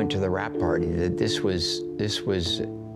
went to the wrap party, that this was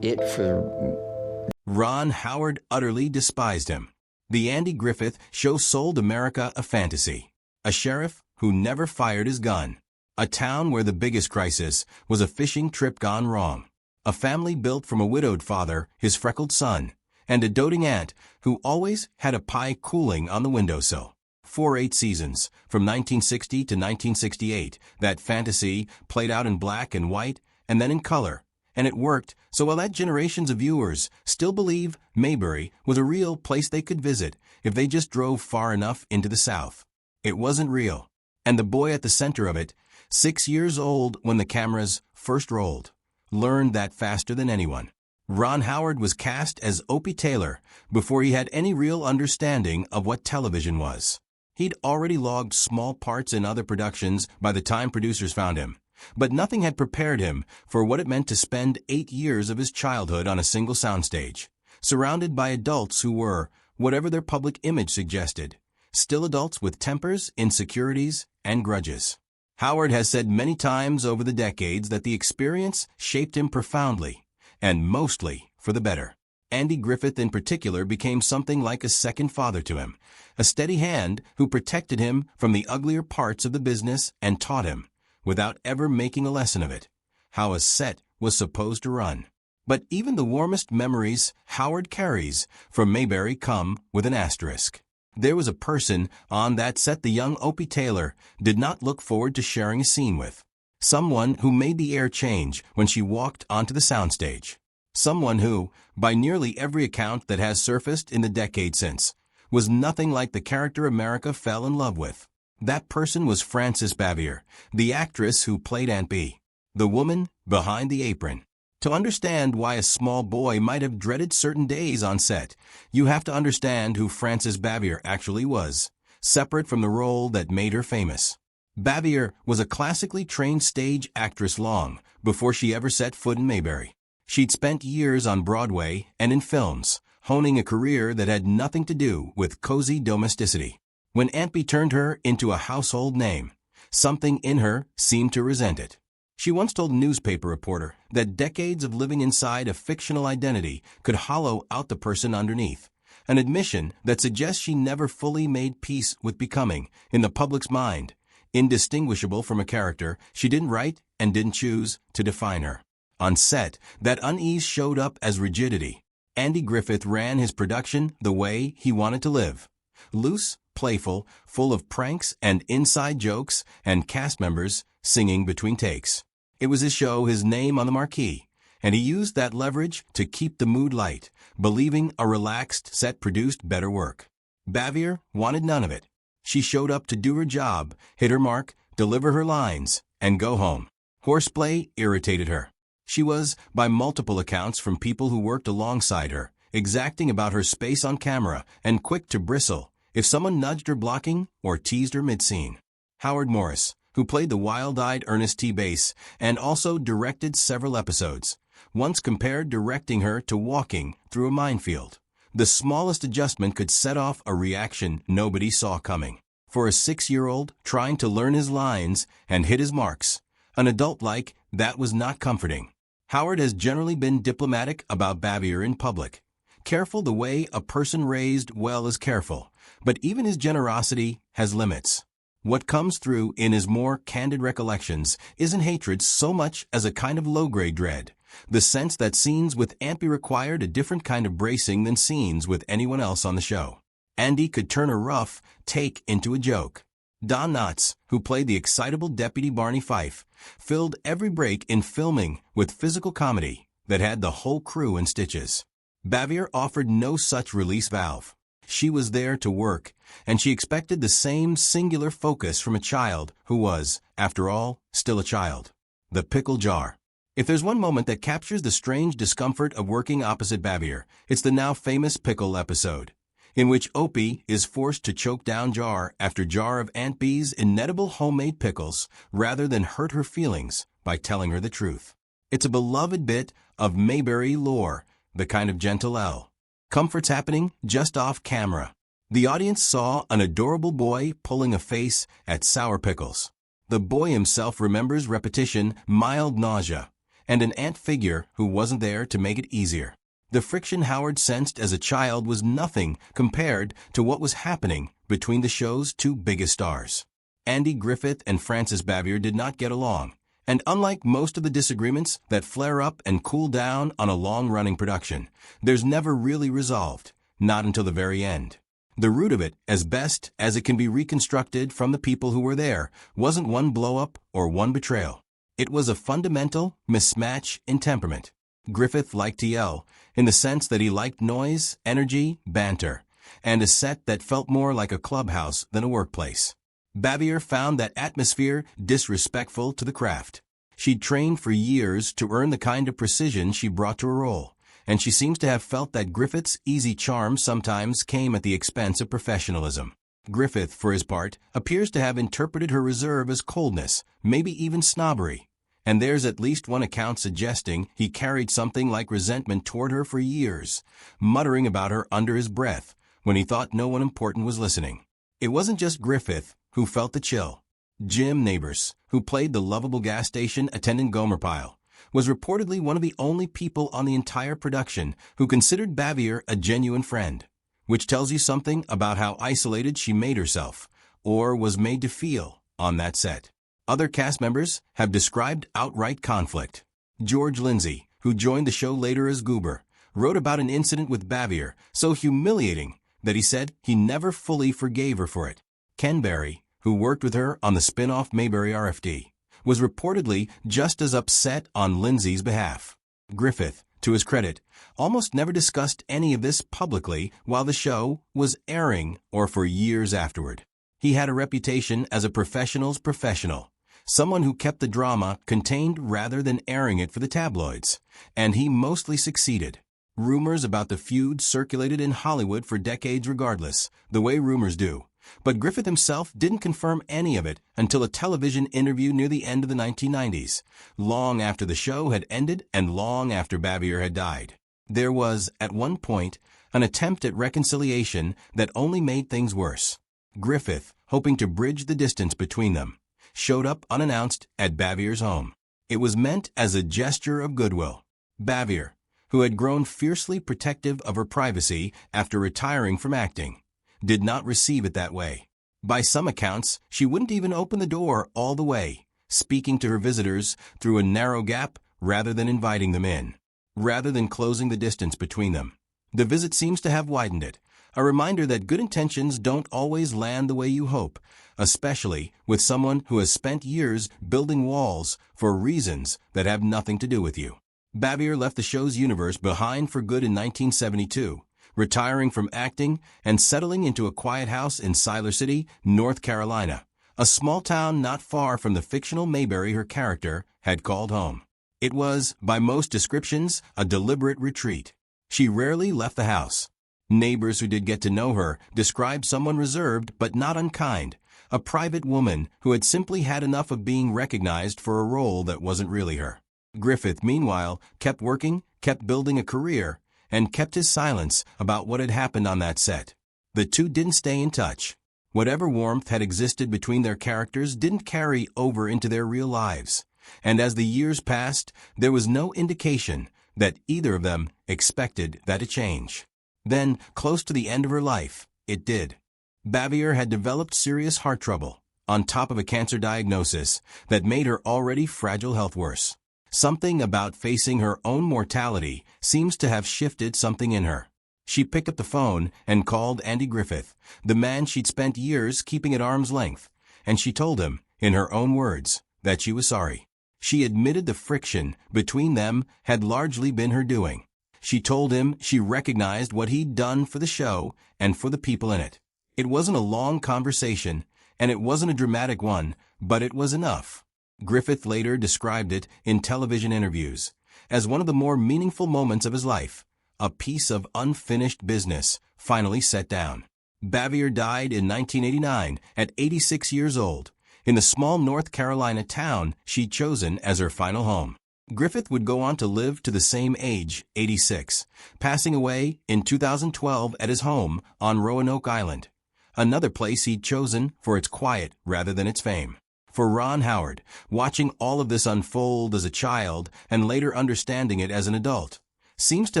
it for... Ron Howard utterly despised him. The Andy Griffith Show sold America a fantasy. A sheriff who never fired his gun. A town where the biggest crisis was a fishing trip gone wrong. A family built from a widowed father, his freckled son, and a doting aunt who always had a pie cooling on the windowsill. For 8 seasons, from 1960 to 1968, that fantasy played out in black and white and then in color. And it worked, so while that generations of viewers still believe Mayberry was a real place they could visit if they just drove far enough into the South. It wasn't real. And the boy at the center of it, 6 years old when the cameras first rolled, learned that faster than anyone. Ron Howard was cast as Opie Taylor before he had any real understanding of what television was. He'd already logged small parts in other productions by the time producers found him, but nothing had prepared him for what it meant to spend 8 years of his childhood on a single soundstage, surrounded by adults who were, whatever their public image suggested, still adults with tempers, insecurities, and grudges. Howard has said many times over the decades that the experience shaped him profoundly, and mostly for the better. Andy Griffith in particular became something like a second father to him, a steady hand who protected him from the uglier parts of the business and taught him, without ever making a lesson of it, how a set was supposed to run. But even the warmest memories Howard carries from Mayberry come with an asterisk. There was a person on that set the young Opie Taylor did not look forward to sharing a scene with. Someone who made the air change when she walked onto the soundstage. Someone who, by nearly every account that has surfaced in the decade since, was nothing like the character America fell in love with. That person was Frances Bavier, the actress who played Aunt Bee, the woman behind the apron. To understand why a small boy might have dreaded certain days on set, you have to understand who Frances Bavier actually was, separate from the role that made her famous. Bavier was a classically trained stage actress long before she ever set foot in Mayberry. She'd spent years on Broadway and in films, honing a career that had nothing to do with cozy domesticity. When Aunt Bee turned her into a household name, something in her seemed to resent it. She once told a newspaper reporter that decades of living inside a fictional identity could hollow out the person underneath, an admission that suggests she never fully made peace with becoming, in the public's mind, indistinguishable from a character she didn't write and didn't choose to define her. On set, that unease showed up as rigidity. Andy Griffith ran his production the way he wanted to live. Loose, playful, full of pranks and inside jokes, and cast members singing between takes. It was his show, his name on the marquee, and he used that leverage to keep the mood light, believing a relaxed set produced better work. Bavier wanted none of it. She showed up to do her job, hit her mark, deliver her lines, and go home. Horseplay irritated her. She was, by multiple accounts from people who worked alongside her, exacting about her space on camera and quick to bristle if someone nudged her blocking or teased her mid-scene. Howard Morris, who played the wild-eyed Ernest T. Bass and also directed several episodes, once compared directing her to walking through a minefield. The smallest adjustment could set off a reaction nobody saw coming. For a 6-year-old trying to learn his lines and hit his marks, an adult like that was not comforting. Howard has generally been diplomatic about Bavier in public. Careful the way a person raised well is careful, but even his generosity has limits. What comes through in his more candid recollections isn't hatred so much as a kind of low-grade dread, the sense that scenes with Aunt Bee required a different kind of bracing than scenes with anyone else on the show. Andy could turn a rough take into a joke. Don Knotts, who played the excitable Deputy Barney Fife, filled every break in filming with physical comedy that had the whole crew in stitches. Bavier offered no such release valve. She was there to work, and she expected the same singular focus from a child who was, after all, still a child. The pickle jar. If there's one moment that captures the strange discomfort of working opposite Bavier, it's the now famous pickle episode, in which Opie is forced to choke down jar after jar of Aunt Bee's inedible homemade pickles rather than hurt her feelings by telling her the truth. It's a beloved bit of Mayberry lore, the kind of gentle L. Comfort's happening just off camera. The audience saw an adorable boy pulling a face at sour pickles. The boy himself remembers repetition, mild nausea, and an aunt figure who wasn't there to make it easier. The friction Howard sensed as a child was nothing compared to what was happening between the show's two biggest stars. Andy Griffith and Frances Bavier did not get along, and unlike most of the disagreements that flare up and cool down on a long-running production, theirs never really resolved, not until the very end. The root of it, as best as it can be reconstructed from the people who were there, wasn't one blow-up or one betrayal. It was a fundamental mismatch in temperament. Griffith liked to yell, in the sense that he liked noise, energy, banter, and a set that felt more like a clubhouse than a workplace. Bavier found that atmosphere disrespectful to the craft. She'd trained for years to earn the kind of precision she brought to a role, and she seems to have felt that Griffith's easy charm sometimes came at the expense of professionalism. Griffith, for his part, appears to have interpreted her reserve as coldness, maybe even snobbery, and there's at least one account suggesting he carried something like resentment toward her for years, muttering about her under his breath when he thought no one important was listening. It wasn't just Griffith who felt the chill. Jim Neighbors, who played the lovable gas station attendant Gomer Pyle, was reportedly one of the only people on the entire production who considered Bavier a genuine friend, which tells you something about how isolated she made herself, or was made to feel, on that set. Other cast members have described outright conflict. George Lindsay, who joined the show later as Goober, wrote about an incident with Bavier so humiliating that he said he never fully forgave her for it. Ken Barry, who worked with her on the spin-off Mayberry RFD, was reportedly just as upset on Lindsay's behalf. Griffith, to his credit, almost never discussed any of this publicly while the show was airing or for years afterward. He had a reputation as a professional's professional, someone who kept the drama contained rather than airing it for the tabloids, and he mostly succeeded. Rumors about the feud circulated in Hollywood for decades regardless, the way rumors do. But Griffith himself didn't confirm any of it until a television interview near the end of the 1990s, long after the show had ended and long after Bavier had died. There was, at one point, an attempt at reconciliation that only made things worse. Griffith, hoping to bridge the distance between them, showed up unannounced at Bavier's home. It was meant as a gesture of goodwill. Bavier, who had grown fiercely protective of her privacy after retiring from acting, did not receive it that way. By some accounts, she wouldn't even open the door all the way, speaking to her visitors through a narrow gap rather than inviting them in, rather than closing the distance between them. The visit seems to have widened it, a reminder that good intentions don't always land the way you hope, especially with someone who has spent years building walls for reasons that have nothing to do with you. Bavier left the show's universe behind for good in 1972, retiring from acting and settling into a quiet house in Siler City, North Carolina, a small town not far from the fictional Mayberry her character had called home. It was, by most descriptions, a deliberate retreat. She rarely left the house. Neighbors who did get to know her described someone reserved but not unkind, a private woman who had simply had enough of being recognized for a role that wasn't really her. Griffith, meanwhile, kept working, kept building a career, and kept his silence about what had happened on that set. The two didn't stay in touch. Whatever warmth had existed between their characters didn't carry over into their real lives, and as the years passed, there was no indication that either of them expected that to change. Then, close to the end of her life, it did. Bavier had developed serious heart trouble, on top of a cancer diagnosis that made her already fragile health worse. Something about facing her own mortality seems to have shifted something in her. She picked up the phone and called Andy Griffith, the man she'd spent years keeping at arm's length, and she told him, in her own words, that she was sorry. She admitted the friction between them had largely been her doing. She told him she recognized what he'd done for the show and for the people in it. It wasn't a long conversation, and it wasn't a dramatic one, but it was enough. Griffith later described it in television interviews as one of the more meaningful moments of his life, a piece of unfinished business finally set down. Bavier died in 1989 at 86 years old in the small North Carolina town she'd chosen as her final home. Griffith would go on to live to the same age, 86, passing away in 2012 at his home on Roanoke Island, another place he'd chosen for its quiet rather than its fame. For Ron Howard, watching all of this unfold as a child and later understanding it as an adult seems to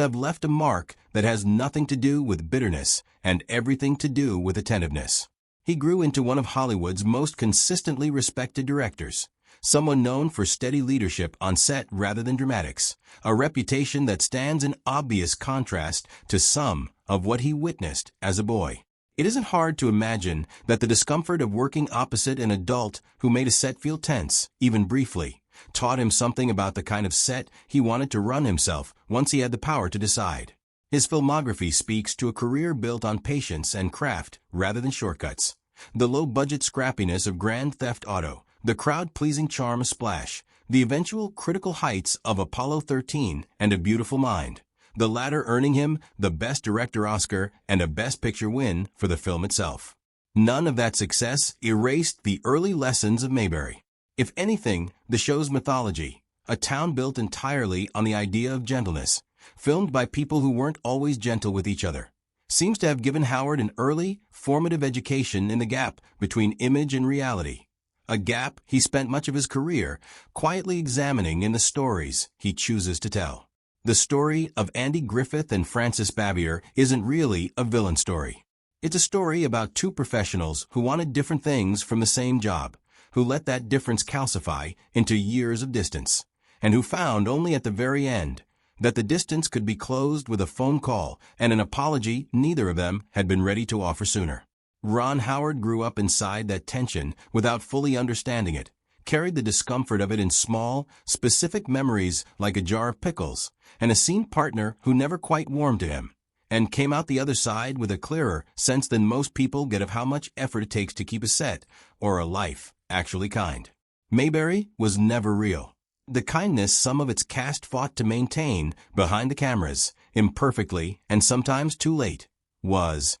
have left a mark that has nothing to do with bitterness and everything to do with attentiveness. He grew into one of Hollywood's most consistently respected directors, someone known for steady leadership on set rather than dramatics, a reputation that stands in obvious contrast to some of what he witnessed as a boy. It isn't hard to imagine that the discomfort of working opposite an adult who made a set feel tense, even briefly, taught him something about the kind of set he wanted to run himself once he had the power to decide. His filmography speaks to a career built on patience and craft rather than shortcuts. The low-budget scrappiness of Grand Theft Auto, the crowd-pleasing charm of Splash, the eventual critical heights of Apollo 13 and A Beautiful Mind, the latter earning him the Best Director Oscar and a Best Picture win for the film itself. None of that success erased the early lessons of Mayberry. If anything, the show's mythology, a town built entirely on the idea of gentleness, filmed by people who weren't always gentle with each other, seems to have given Howard an early, formative education in the gap between image and reality, a gap he spent much of his career quietly examining in the stories he chooses to tell. The story of Andy Griffith and Frances Bavier isn't really a villain story. It's a story about two professionals who wanted different things from the same job, who let that difference calcify into years of distance, and who found only at the very end that the distance could be closed with a phone call and an apology neither of them had been ready to offer sooner. Ron Howard grew up inside that tension without fully understanding it, carried the discomfort of it in small, specific memories like a jar of pickles, and a scene partner who never quite warmed to him, and came out the other side with a clearer sense than most people get of how much effort it takes to keep a set, or a life, actually kind. Mayberry was never real. The kindness some of its cast fought to maintain behind the cameras, imperfectly and sometimes too late, was